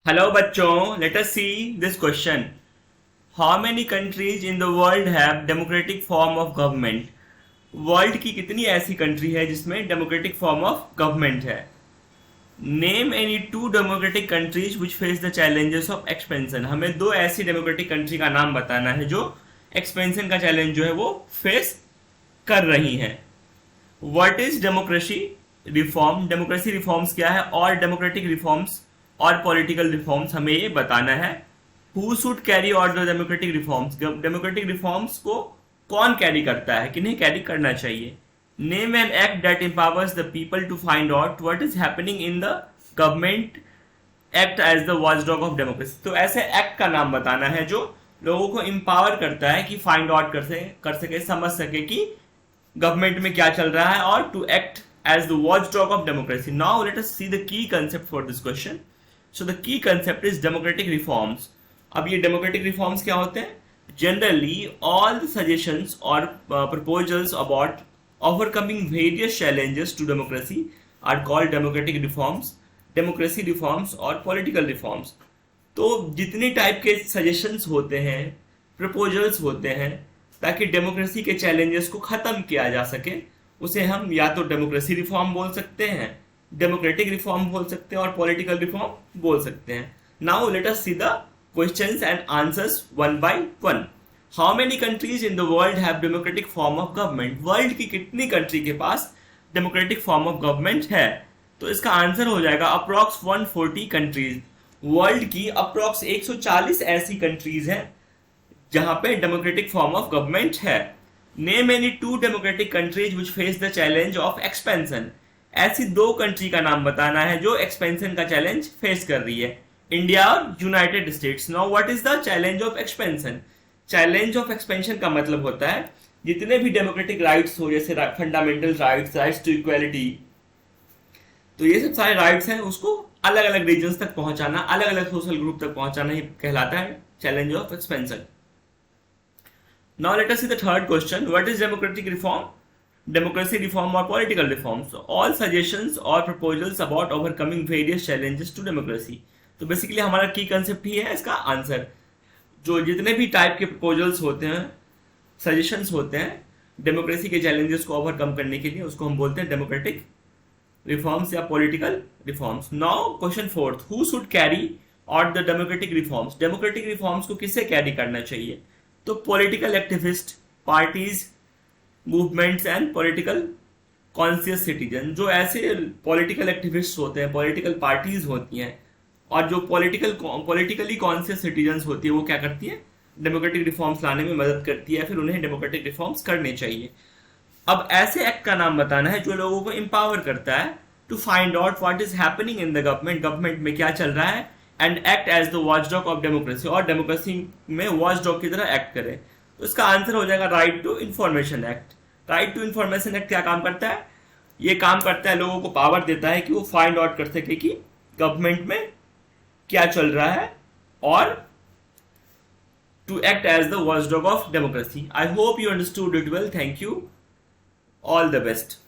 Hello बच्चों, let us see this question. How many countries in the world have democratic form of government? World की कितनी ऐसी country है जिसमें democratic form of government है? Name any two democratic countries which face the challenges of expansion. हमें दो ऐसी democratic country का नाम बताना है जो एक्सपेंशन का चैलेंज जो है वो फेस कर रही हैं. What is democracy reform? Democracy reforms क्या है और डेमोक्रेटिक रिफॉर्म्स और पॉलिटिकल रिफॉर्म्स हमें ये बताना है. Who should carry out the democratic reforms? Democratic reforms को कौन कैरी करता है, किन्हें कैरी करना चाहिए? Name an act that empowers the people to find out what is happening in the government act as the watchdog of democracy. तो ऐसे act का नाम बताना है जो लोगों को एम्पावर करता है कि फाइंड आउट कर सके, समझ सके कि गवर्नमेंट में क्या चल रहा है और to act as the watchdog of democracy. Now let us see the key concept for this question. So the key concept is democratic reforms. अब ये democratic reforms क्या होते हैं? Generally, all the suggestions or proposals about overcoming various challenges to democracy are called democratic reforms, democracy reforms और political reforms. तो जितने type के suggestions होते हैं, proposals होते हैं, ताकि डेमोक्रेसी के challenges को ख़त्म किया जा सके, उसे हम या तो डेमोक्रेसी रिफॉर्म बोल सकते हैं, डेमोक्रेटिक रिफॉर्म बोल सकते हैं और पॉलिटिकल रिफॉर्म बोल सकते हैं. Now let us see the questions and answers one by one. How many countries in the world have democratic form of government? World की कितनी कंट्री के पास डेमोक्रेटिक फॉर्म ऑफ गवर्नमेंट है? तो इसका आंसर हो जाएगा अप्रॉक्स 140 कंट्रीज. वर्ल्ड की approx 140 ऐसी कंट्रीज हैं जहां पे डेमोक्रेटिक फॉर्म ऑफ गवर्नमेंट है. Name any two democratic countries which face the challenge of expansion. ऐसी दो कंट्री का नाम बताना है जो एक्सपेंशन का चैलेंज फेस कर रही है, इंडिया और United states. Now what is the challenge of expansion? Challenge of expansion का मतलब होता है जितने भी डेमोक्रेटिक राइट्स हो, जैसे fundamental rights, rights to equality, तो ये सब सारे राइट्स हैं, उसको अलग अलग रीजन्स तक पहुंचाना, अलग अलग सोशल ग्रुप तक पहुंचाना ही कहलाता है challenge of expansion. Now let us see the third question. What is democratic reform? Democracy reform or political reforms. So all suggestions or proposals about overcoming various challenges to democracy. तो basically हमारा की concept ही है इसका answer. जो जितने भी type के proposals होते हैं, सजेशंस होते हैं डेमोक्रेसी के चैलेंजेस को ओवरकम करने के लिए, उसको हम बोलते हैं डेमोक्रेटिक रिफॉर्म्स या political reforms. Now question fourth. Who should carry out the democratic reforms? Democratic reforms को किसे कैरी करना चाहिए? तो political activist, parties, movements and political conscious citizen. जो ऐसे पॉलिटिकल एक्टिविस्ट होते हैं, पॉलिटिकल पार्टीज होती हैं और जो पॉलिटिकली कॉन्शियस सिटीजन्स होती है, वो क्या करती है? डेमोक्रेटिक रिफॉर्म्स लाने में मदद करती है, फिर उन्हें डेमोक्रेटिक रिफॉर्म्स करने चाहिए. अब ऐसे एक्ट का नाम बताना है जो लोगों को एम्पावर करता है to find out what is happening in the government, government में क्या चल रहा है, and act as the watchdog of democracy, और डेमोक्रेसी में वॉचडॉग की तरह एक्ट करे. तो इसका आंसर हो जाएगा right to information act. Right to information act क्या काम करता है? ये काम करता है, लोगों को पावर देता है कि वो फाइंड आउट कर सके कि गवर्नमेंट में क्या चल रहा है और to act as the watchdog of democracy. I hope you understood it well. Thank you. All the best.